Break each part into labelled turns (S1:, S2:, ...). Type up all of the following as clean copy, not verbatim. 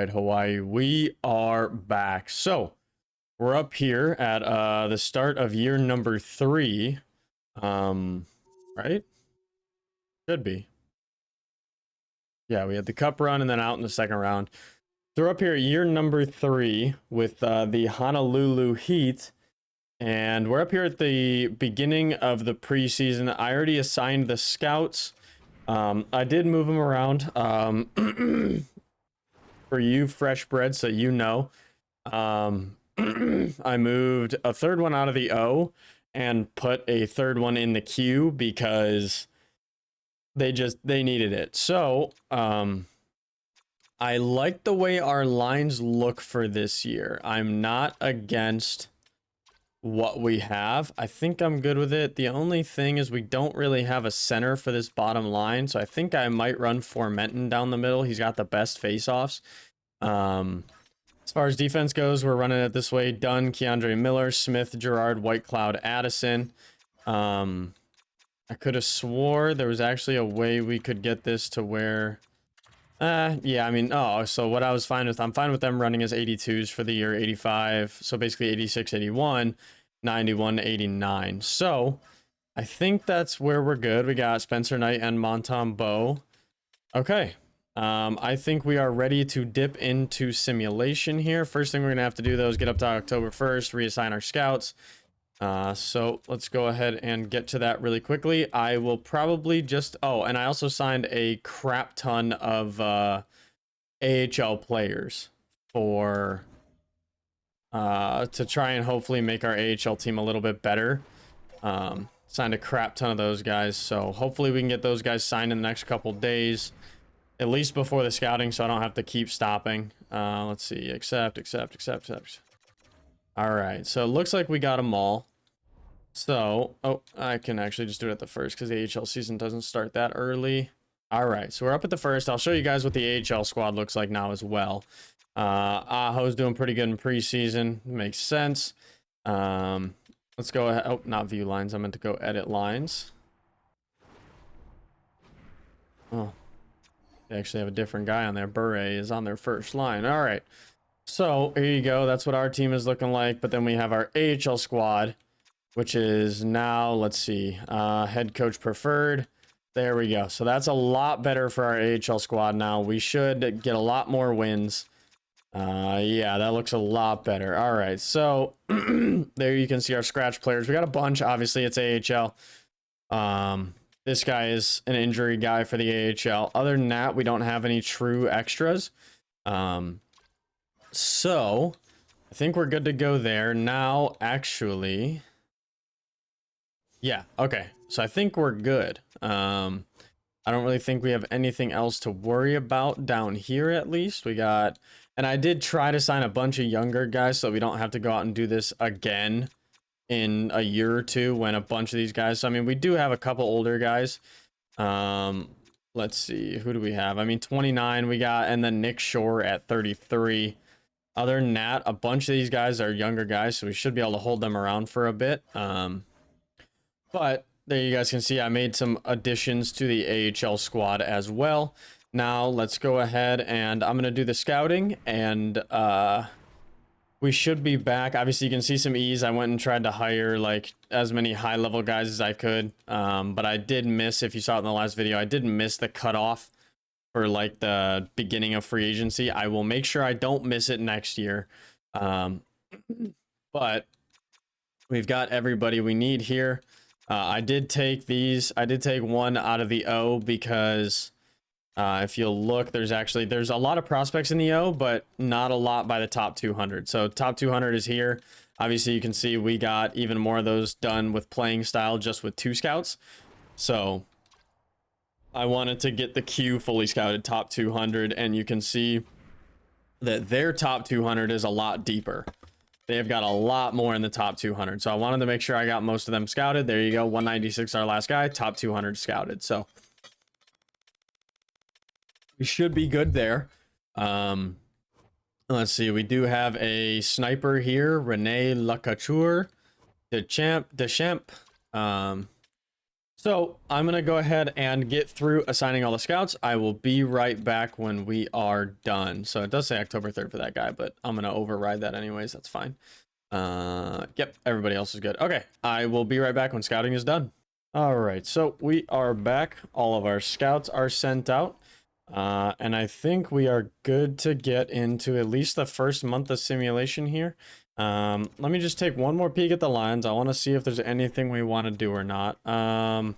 S1: right, Hawaii, we are back. So we're up here at the start of year number 3. Right? Should be. Yeah, we had the cup run and then out in the second round. So we're up here at year number 3 with the Honolulu Heat. And we're up here at the beginning of the preseason. I already assigned the scouts. I did move them around. For you fresh bread, so you know. I moved a third one out of the O and put a third one in the Q because they needed it. So, I like the way our lines look for this year. I'm not against what we have. I think I'm good with it. The only thing is we don't really have a center for this bottom line, so I think I might run Formenton down the middle. He's got the best face-offs. As far as defense goes, we're running it this way. Dunn, Keandre Miller, Smith, Gerard, Whitecloud, Addison. I could have swore there was actually a way we could get this to where... yeah, I mean, so what I was fine with, I'm fine with them running as 82s for the year, 85. So basically 86, 81, 91, 89. So I think that's where we're good. We got Spencer Knight and Montembeault. Okay. I think we are ready to dip into simulation here. First thing we're gonna have to do though is get up to October 1st, reassign our scouts. So let's go ahead and get to that really quickly. I will probably just, and I also signed a crap ton of AHL players for to try and hopefully make our AHL team a little bit better. Signed a crap ton of those guys, so hopefully we can get those guys signed in the next couple days. At least before the scouting, so I don't have to keep stopping. Let's see. Accept. All right. So it looks like we got them all. So, I can actually just do it at the first because the AHL season doesn't start that early. All right. So we're up at the first. I'll show you guys what the AHL squad looks like now as well. Aho's doing pretty good in preseason. Makes sense. Let's go ahead. Oh, not view lines. I meant to go edit lines. Oh. They actually have a different guy on there. Bure is on their first line. All right. So here you go. That's what our team is looking like. But then we have our AHL squad, which is now, let's see, head coach preferred. There we go. So that's a lot better for our AHL squad now. We should get a lot more wins. Yeah, that looks a lot better. All right. So there you can see our scratch players. We got a bunch. Obviously, it's AHL. This guy is an injury guy for the AHL. Other than that, we don't have any true extras. So I think we're good to go there. Now, actually, yeah, okay. So I think we're good. I don't really think we have anything else to worry about down here, at least. We got, and I did try to sign a bunch of younger guys so we don't have to go out and do this again in a year or two when a bunch of these guys, so I mean, we do have a couple older guys. Let's see, who do we have? I mean, 29 we got, and then Nick Shore at 33. Other than that, a bunch of these guys are younger guys, so we should be able to hold them around for a bit. But there you guys can see I made some additions to the AHL squad as well. Now let's go ahead and I'm gonna do the scouting, and we should be back. Obviously, you can see some ease. I went and tried to hire like as many high-level guys as I could, but I did miss, if you saw it in the last video, I did miss the cutoff for like the beginning of free agency. I will make sure I don't miss it next year. But we've got everybody we need here. I did take one out of the O because... if you'll look, there's a lot of prospects in the O, but not a lot by the top 200. So top 200 is here. Obviously, you can see we got even more of those done with playing style just with 2 scouts. So I wanted to get the Q fully scouted top 200, and you can see that their top 200 is a lot deeper. They've got a lot more in the top 200. So I wanted to make sure I got most of them scouted. There you go. 196, our last guy, top 200 scouted. So we should be good there. Let's see. We do have a sniper here, Rene Lacouture, Deschamps. So I'm going to go ahead and get through assigning all the scouts. I will be right back when we are done. So it does say October 3rd for that guy, but I'm going to override that anyways. That's fine. Yep, everybody else is good. Okay, I will be right back when scouting is done. All right, so we are back. All of our scouts are sent out. And I think we are good to get into at least the first month of simulation here. Let me just take one more peek at the lines. I want to see if there's anything we want to do or not. I'm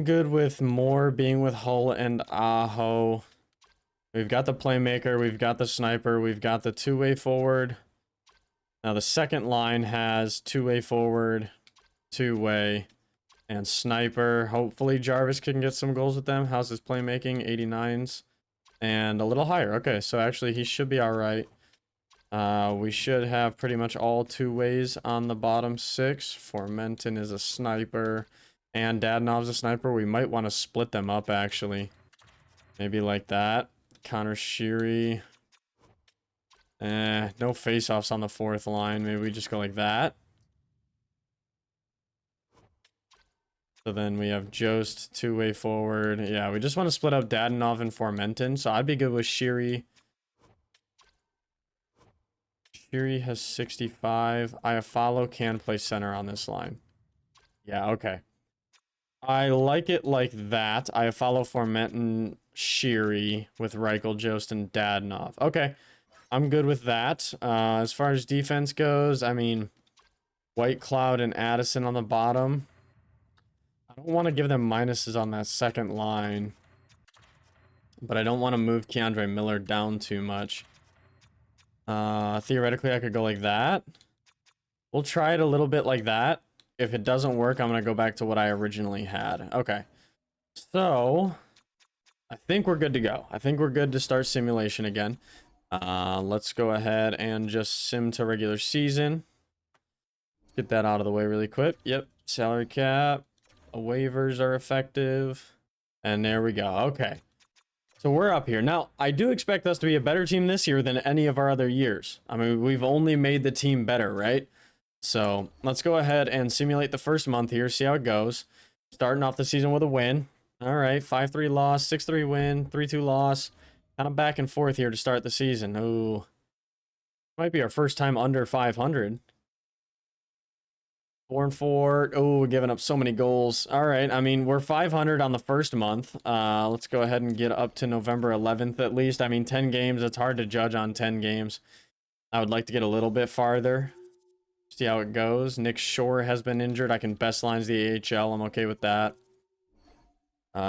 S1: good with Moore being with Hull and Aho. We've got the playmaker, we've got the sniper, we've got the two-way forward. Now the second line has two-way forward, two-way, and sniper. Hopefully Jarvis can get some goals with them. How's his playmaking? 89s. And a little higher. Okay, so actually he should be alright. We should have pretty much all two ways on the bottom six. Formenton is a sniper, and Dadonov's a sniper. We might want to split them up, actually. Maybe like that. Connor Sheary. No face-offs on the fourth line. Maybe we just go like that. So then we have Jost, two-way forward. Yeah, we just want to split up Dadonov and Formenton. So I'd be good with Sheary. Sheary has 65. Iafallo can play center on this line. Yeah, okay. I like it like that. Iafallo, Formenton, Sheary with Reichel, Jost, and Dadonov. Okay, I'm good with that. As far as defense goes, I mean, White Cloud and Addison on the bottom. I don't want to give them minuses on that second line, but I don't want to move Keandre Miller down too much. Theoretically, I could go like that. We'll try it a little bit like that. If it doesn't work, I'm going to go back to what I originally had. Okay. So, I think we're good to go. I think we're good to start simulation again. Let's go ahead and just sim to regular season. Get that out of the way really quick. Yep. Salary cap. Waivers are effective. And there we go. Okay. So we're up here. Now, I do expect us to be a better team this year than any of our other years. I mean, we've only made the team better, right? So let's go ahead and simulate the first month here, see how it goes. Starting off the season with a win. All right, 5-3 loss, 6-3 win, 3-2 loss. Kind of back and forth here to start the season. Ooh, might be our first time under 500. 4-4. Oh, we're giving up so many goals. All right. I mean, we're 500 on the first month. Let's go ahead and get up to November 11th at least. I mean, 10 games. It's hard to judge on 10 games. I would like to get a little bit farther. See how it goes. Nick Shore has been injured. I can best lines the AHL. I'm okay with that.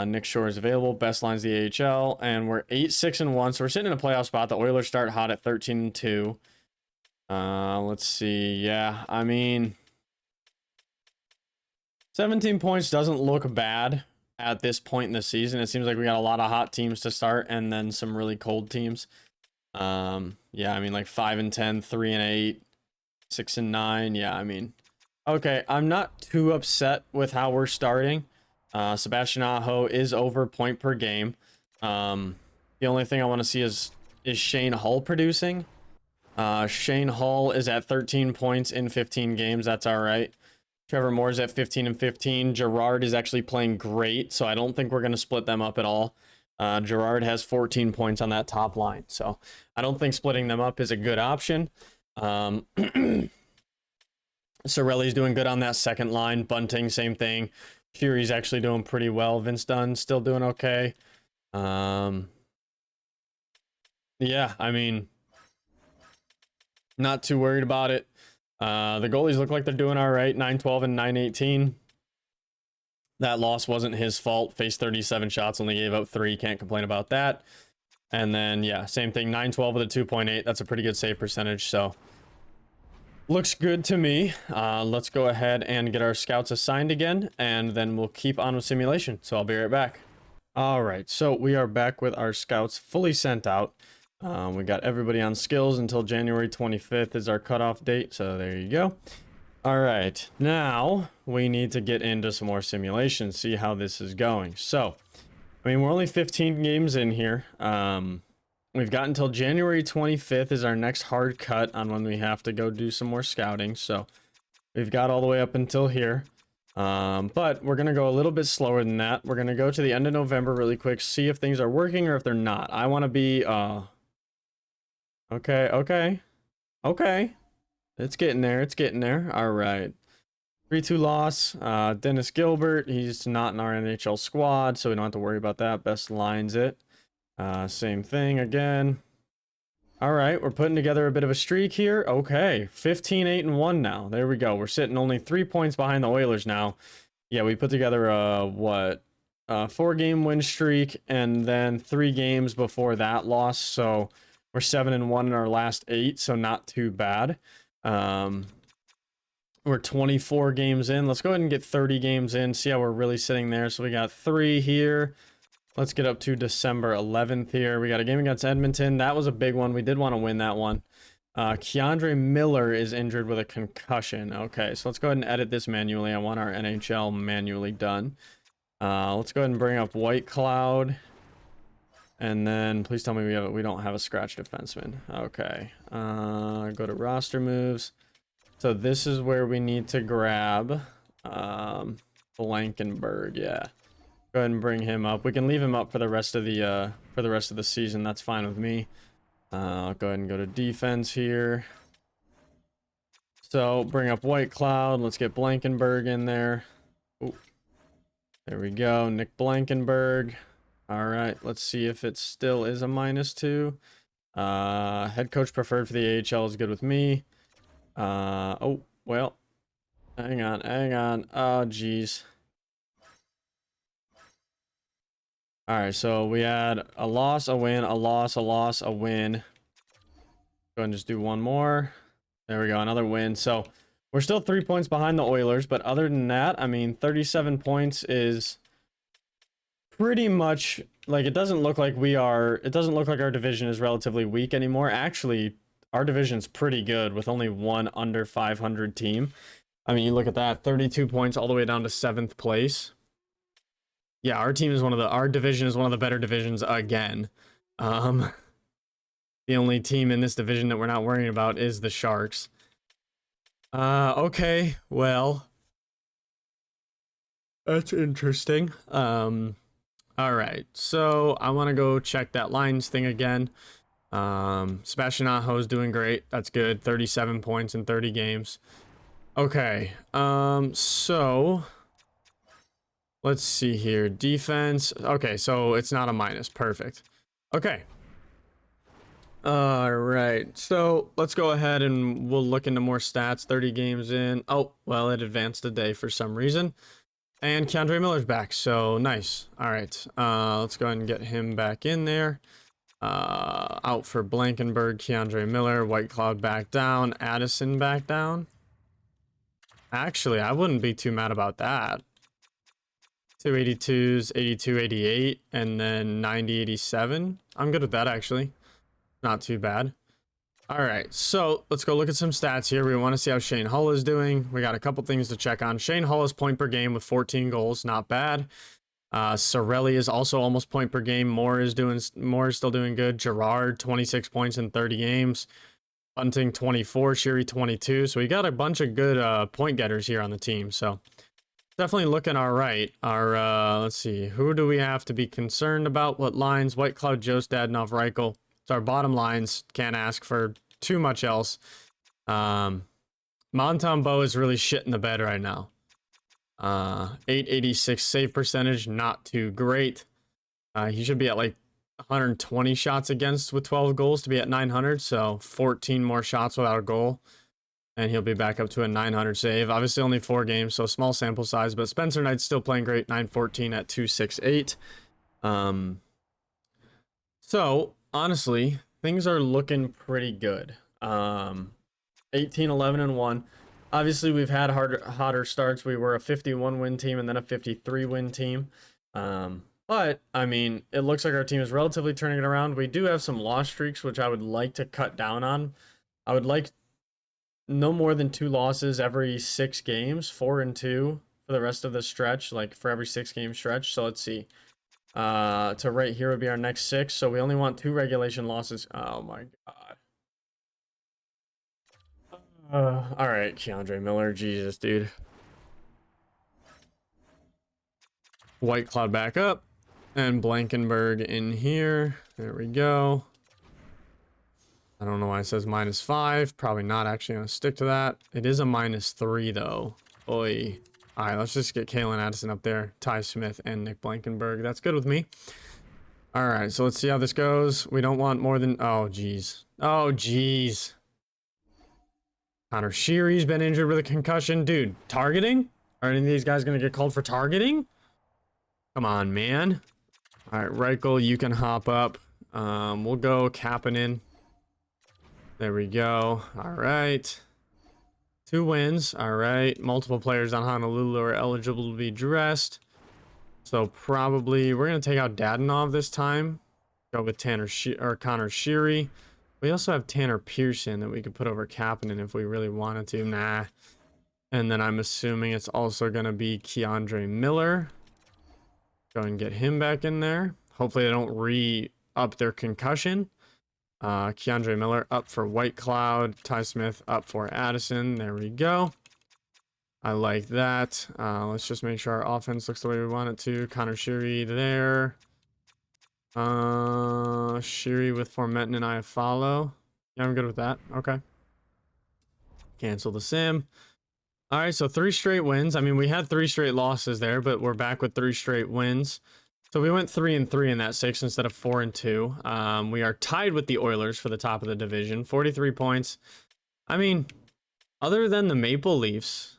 S1: Nick Shore is available. Best lines the AHL. And we're 8-6-1. So we're sitting in a playoff spot. The Oilers start hot at 13-2. Let's see. Yeah, I mean, 17 points doesn't look bad at this point in the season. It seems like we got a lot of hot teams to start and then some really cold teams. Yeah, I mean, like 5-10, 3-8, 6-9. Yeah, I mean, okay, I'm not too upset with how we're starting. Sebastian Aho is over point per game. The only thing I want to see is Shane Hull producing. Shane Hull is at 13 points in 15 games. That's all right. Trevor Moore's at 15 and 15. Gerard is actually playing great, so I don't think we're going to split them up at all. Gerard has 14 points on that top line, so I don't think splitting them up is a good option. Sorelli's doing good on that second line. Bunting, same thing. Sheary's actually doing pretty well. Vince Dunn still doing okay. Yeah, I mean, not too worried about it. The goalies look like they're doing all right. 9-12 and 9-18. That loss wasn't his fault. Faced 37 shots, only gave up 3. Can't complain about that. And then, yeah, same thing. 9-12 with a 2.8. That's a pretty good save percentage. So, looks good to me. Let's go ahead and get our scouts assigned again, and then we'll keep on with simulation. So, I'll be right back. All right, so we are back with our scouts fully sent out. We got everybody on skills until January 25th is our cutoff date. So there you go. All right, now we need to get into some more simulations, see how this is going. So, I mean, we're only 15 games in here. We've got until January 25th is our next hard cut on when we have to go do some more scouting. So we've got all the way up until here. But we're going to go a little bit slower than that. We're going to go to the end of November really quick, see if things are working or if they're not. I want to be, okay. It's getting there. It's getting there. All right. 3-2 loss. Dennis Gilbert, he's not in our NHL squad, so we don't have to worry about that. Best lines it. Same thing again. All right, we're putting together a bit of a streak here. Okay, 15-8-1 now. There we go. We're sitting only 3 points behind the Oilers now. Yeah, we put together a 4-game win streak, and then 3 games before that loss. So we're 7-1 in our last 8, so not too bad. We're 24 games in. Let's go ahead and get 30 games in. See how we're really sitting there. So we got 3 here. Let's get up to December 11th here. We got a game against Edmonton. That was a big one. We did want to win that one. Keandre Miller is injured with a concussion. Okay, so let's go ahead and edit this manually. I want our NHL manually done. Let's go ahead and bring up White Cloud. And then please tell me we don't have a scratch defenseman. Okay. Go to roster moves. So this is where we need to grab Blankenberg. Yeah. Go ahead and bring him up. We can leave him up for the rest of the season. That's fine with me. I'll go ahead and go to defense here. So bring up White Cloud. Let's get Blankenberg in there. Ooh. There we go. Nick Blankenberg. All right. Let's see if it still is a -2. Head coach preferred for the AHL is good with me. Oh, well. Hang on. Oh, geez. All right, so we had a loss, a win, a loss, a loss, a win. Go ahead and just do one more. There we go, another win. So we're still 3 points behind the Oilers, but other than that, I mean, 37 points is pretty much like, it doesn't look like our division is relatively weak anymore. Actually, our division's pretty good with only one under 500 team. I mean, you look at that, 32 points all the way down to 7th place. Yeah, our division is one of the better divisions again. The only team in this division that we're not worrying about is the Sharks. Okay, well, that's interesting. All right, so I want to go check that lines thing again. Sebastian Aho is doing great. That's good. 37 points in 30 games. Okay, so let's see here. Defense. Okay, so it's not a minus. Perfect. Okay. All right. So let's go ahead and we'll look into more stats. 30 games in. Oh, well, it advanced a day for some reason. And Keandre Miller's back. So nice. All right. Let's go ahead and get him back in there. Out for Blankenberg, Keandre Miller, White Cloud back down, Addison back down. Actually, I wouldn't be too mad about that. 282s, 82-88, and then 90-87. I'm good with that, actually. Not too bad. All right, so let's go look at some stats here. We want to see how Shane Hull is doing. We got a couple things to check on. Shane Hull is point per game with 14 goals. Not bad. Sorelli is also almost point per game. Moore is still doing good. Gerard, 26 points in 30 games. Bunting, 24. Sheary, 22. So we got a bunch of good point getters here on the team. So definitely looking all right. Let's see. Who do we have to be concerned about? What lines? White Cloud, Jost, Dadonov, Reichel. So our bottom lines, can't ask for too much else. Montembeault is really shit in the bed right now. 886 save percentage, not too great. He should be at like 120 shots against with 12 goals to be at 900. So 14 more shots without a goal. And he'll be back up to a 900 save. Obviously only 4 games, so small sample size. But Spencer Knight's still playing great, 914 at 268. So honestly, things are looking pretty good. 18-11-1. Obviously, we've had hotter starts. We were a 51 win team and then a 53 win team. But I mean, it looks like our team is relatively turning it around. We do have some loss streaks, which I would like to cut down on. I would like no more than 2 losses every 6 games, 4 and 2 for the rest of the stretch, like for every 6-game stretch. So let's see. To right here would be our next 6. So we only want 2 regulation losses. Oh my god. All right, Keandre Miller, Jesus, dude. White Cloud back up. And Blankenberg in here. There we go. I don't know why it says -5. Probably not actually going to stick to that. It is a -3 though. Oy. All right, let's just get Kalen Addison up there. Ty Smith and Nick Blankenberg. That's good with me. All right, so let's see how this goes. We don't want more than... Oh, geez. Oh, geez. Connor Sheary's been injured with a concussion. Dude, targeting? Are any of these guys going to get called for targeting? Come on, man. All right, Reichel, you can hop up. We'll go Kapanen. There we go. All right. 2 wins. All right. Multiple players on Honolulu are eligible to be dressed. So probably we're going to take out Dadonov this time. Go with Connor Sheary. We also have Tanner Pearson that we could put over Kapanen if we really wanted to. Nah. And then I'm assuming it's also going to be Keandre Miller. Go and get him back in there. Hopefully they don't re-up their concussion. Keandre Miller up for White Cloud. Ty Smith up for Addison. There we go. I like that. Let's just make sure our offense looks the way we want it to. Connor Sheary there. Sheary with Formenton and Iafallo. Yeah, I'm good with that. Okay. Cancel the sim. All right, so 3 straight wins. I mean, we had 3 straight losses there, but we're back with 3 straight wins. So we went 3-3 in that 6 instead of 4-2. We are tied with the Oilers for the top of the division, 43 points. I mean, other than the Maple Leafs,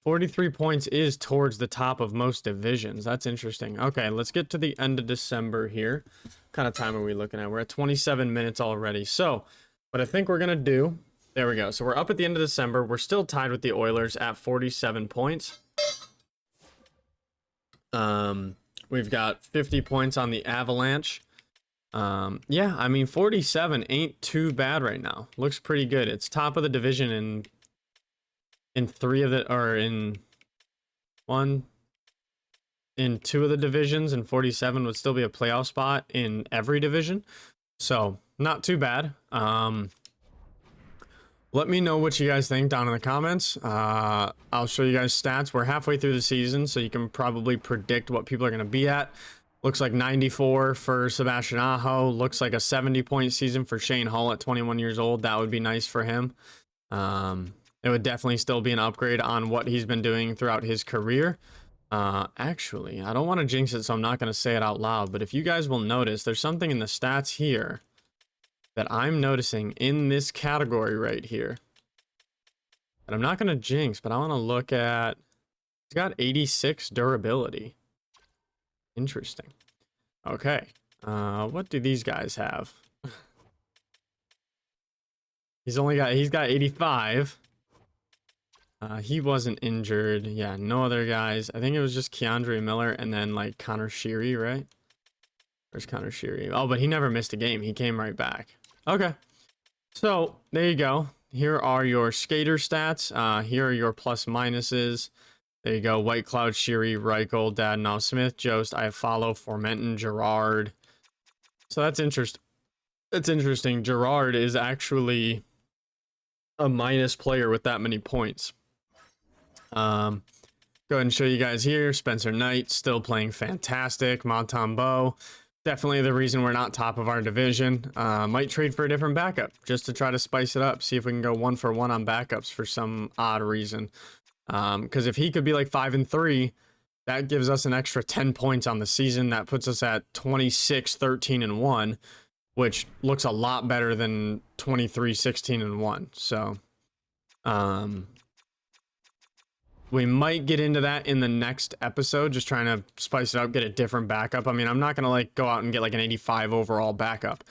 S1: 43 points is towards the top of most divisions. That's interesting. Okay, let's get to the end of December here. What kind of time are we looking at? We're at 27 minutes already. So what I think we're going to do, there we go. So we're up at the end of December. We're still tied with the Oilers at 47 points. We've got 50 points on the Avalanche. Yeah, I mean, 47 ain't too bad right now. Looks pretty good. It's top of the division in 3 of the, or in 2 of the divisions, and 47 would still be a playoff spot in every division. So not too bad. Let me know what you guys think down in the comments. I'll show you guys stats. We're halfway through the season, so you can probably predict what people are going to be at. Looks like 94 for Sebastian Aho. Looks like a 70-point season for Shane Hull at 21 years old. That would be nice for him. It would definitely still be an upgrade on what he's been doing throughout his career. Actually, I don't want to jinx it, so I'm not going to say it out loud. But if you guys will notice, there's something in the stats here that I'm noticing in this category right here. And I'm not going to jinx, but I want to look at... He's got 86 durability. Interesting. Okay. What do these guys have? He's got 85. He wasn't injured. Yeah, no other guys. I think it was just Keandre Miller and then like Connor Sheary, right? Where's Connor Sheary? Oh, but he never missed a game. He came right back. Okay. So there you go. Here are your skater stats. Here are your plus minuses. There you go. White Cloud, Sheary, Reichel, Dadonov, Smith, Jost, Iafallo, Formenton, Gerard. So that's interesting. That's interesting. Gerard is actually a minus player with that many points. Go ahead and show you guys here. Spencer Knight still playing fantastic. Montembeault, definitely the reason we're not top of our division. Might trade for a different backup just to try to spice it up. See if we can go 1-for-1 on backups for some odd reason. Because if he could be like 5-3, that gives us an extra 10 points on the season. That puts us at 26, 13, and 1, which looks a lot better than 23, 16, and 1. So, we might get into that in the next episode, just trying to spice it up, get a different backup. I mean, I'm not going to like go out and get like an 85 overall backup,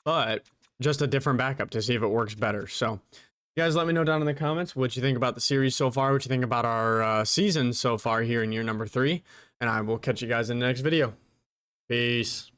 S1: but just a different backup to see if it works better. So you guys let me know down in the comments what you think about the series so far, what you think about our season so far here in year number 3, and I will catch you guys in the next video. Peace.